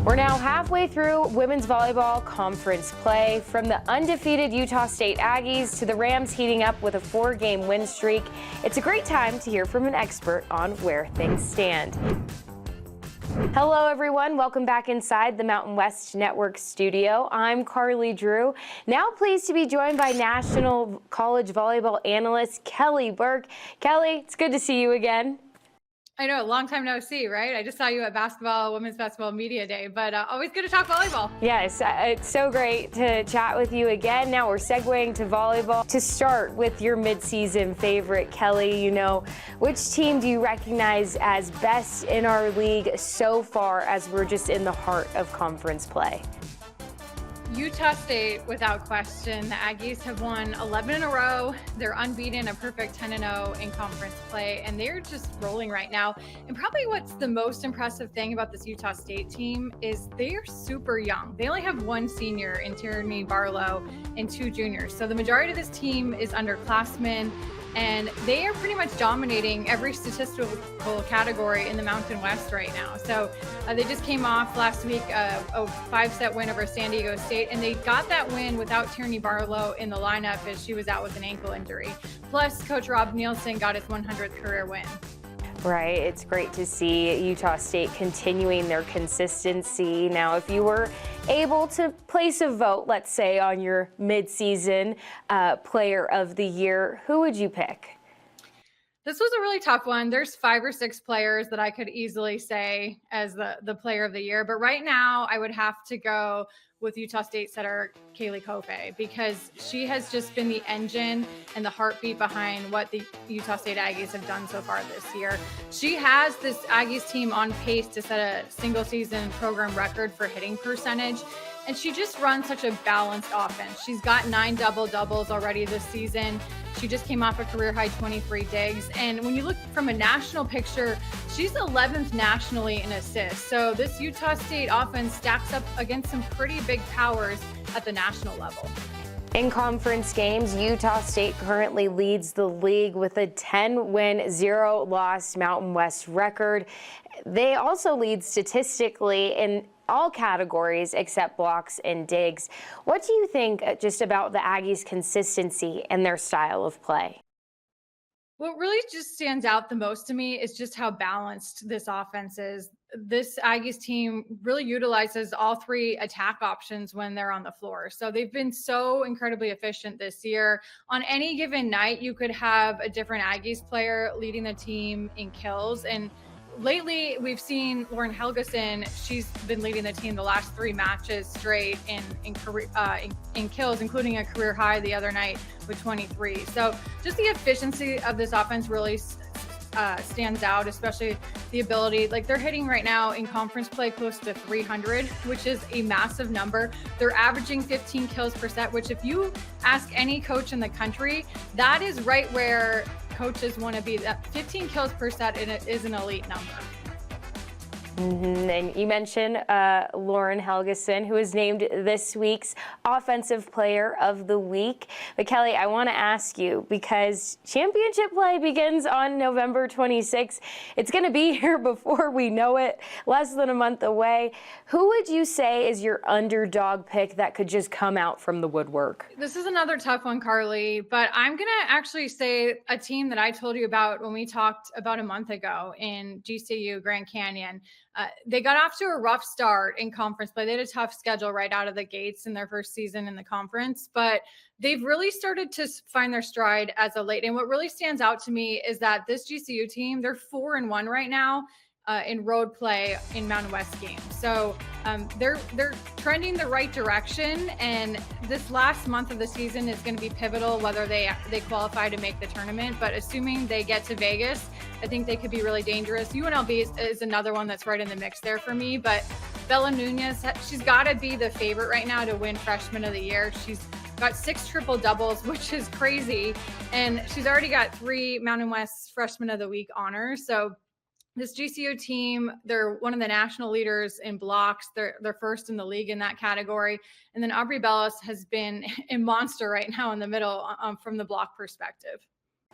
We're now halfway through women's volleyball conference play. From the undefeated Utah State Aggies to the Rams heating up with a 4-game win streak, it's a great time to hear from an expert on where things stand. Hello, everyone. Welcome back inside the Mountain West Network studio. I'm Karlie Drew. Now pleased to be joined by National College Volleyball analyst Kelly Burke. Kelly, it's good to see you again. I know, long time no see, right? I just saw you at Women's Basketball Media Day, but always good to talk volleyball. Yes, it's so great to chat with you again. Now we're segueing to volleyball. To start with your midseason favorite, Kelly, which team do you recognize as best in our league so far as we're just in the heart of conference play? Utah State, without question. The Aggies have won 11 in a row. They're unbeaten, a perfect 10-0 in conference play, and they're just rolling right now. And probably what's the most impressive thing about this Utah State team is they're super young. They only have one senior in Tierney Barlow and 2 juniors. So the majority of this team is underclassmen, and they are pretty much dominating every statistical category in the Mountain West right now. So they just came off last week a 5-set win over San Diego State, and they got that win without Tierney Barlow in the lineup as she was out with an ankle injury. Plus, Coach Rob Nielsen got his 100th career win. Right. It's great to see Utah State continuing their consistency. Now, if you were able to place a vote, let's say, on your midseason player of the year, who would you pick? This was a really tough one. There's 5 or 6 players that I could easily say as the player of the year. But right now, I would have to go with Utah State setter Kaylee Kofe, because she has just been the engine and the heartbeat behind what the Utah State Aggies have done so far this year. She has this Aggies team on pace to set a single season program record for hitting percentage. And she just runs such a balanced offense. She's got 9 double-doubles already this season. She just came off a career-high 23 digs. And when you look from a national picture, she's 11th nationally in assists. So this Utah State offense stacks up against some pretty big powers at the national level. In conference games, Utah State currently leads the league with a 10-win, 0-loss Mountain West record. They also lead statistically in all categories except blocks and digs. What do you think just about the Aggies' consistency and their style of play? What really just stands out the most to me is just how balanced this offense is. This Aggies team really utilizes all 3 attack options when they're on the floor. So they've been so incredibly efficient this year. On any given night, you could have a different Aggies player leading the team in kills. And lately, we've seen Lauren Helgeson. She's been leading the team the last 3 matches straight in kills, including a career high the other night with 23. So just the efficiency of this offense really stands out, especially the ability. Like, they're hitting right now in conference play close to 300, which is a massive number. They're averaging 15 kills per set, which if you ask any coach in the country, that is right where coaches want to be. That 15 kills per set is an elite number. And you mentioned Lauren Helgeson, who was named this week's Offensive Player of the Week. But Kelly, I want to ask you, because championship play begins on November 26th. It's going to be here before we know it, less than a month away. Who would you say is your underdog pick that could just come out from the woodwork? This is another tough one, Karlie, but I'm going to actually say a team that I told you about when we talked about a month ago in GCU Grand Canyon. They got off to a rough start in conference play. They had a tough schedule right out of the gates in their first season in the conference, but they've really started to find their stride as of late. And what really stands out to me is that this GCU team, they're 4-1 right now in road play in Mountain West games. So they're trending the right direction. And this last month of the season is going to be pivotal, whether they qualify to make the tournament. But assuming they get to Vegas, I think they could be really dangerous. UNLV is another one that's right in the mix there for me. But Bella Nunez, she's got to be the favorite right now to win Freshman of the Year. She's got 6 triple doubles, which is crazy. And she's already got 3 Mountain West Freshman of the Week honors. So this GCU team, they're one of the national leaders in blocks. They're first in the league in that category. And then Aubrey Bellis has been a monster right now in the middle from the block perspective.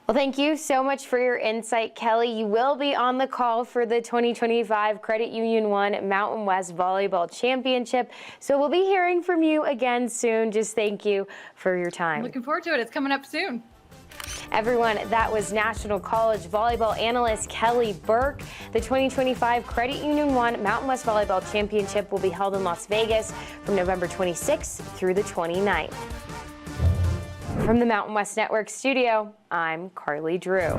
Well, thank you so much for your insight, Kelly. You will be on the call for the 2025 Credit Union 1 Mountain West Volleyball Championship. So we'll be hearing from you again soon. Just thank you for your time. I'm looking forward to it. It's coming up soon. Everyone, that was National College Volleyball analyst Kelly Burke. The 2025 Credit Union 1 Mountain West Volleyball Championship will be held in Las Vegas from November 26th through the 29th. From the Mountain West Network studio, I'm Karlie Drew.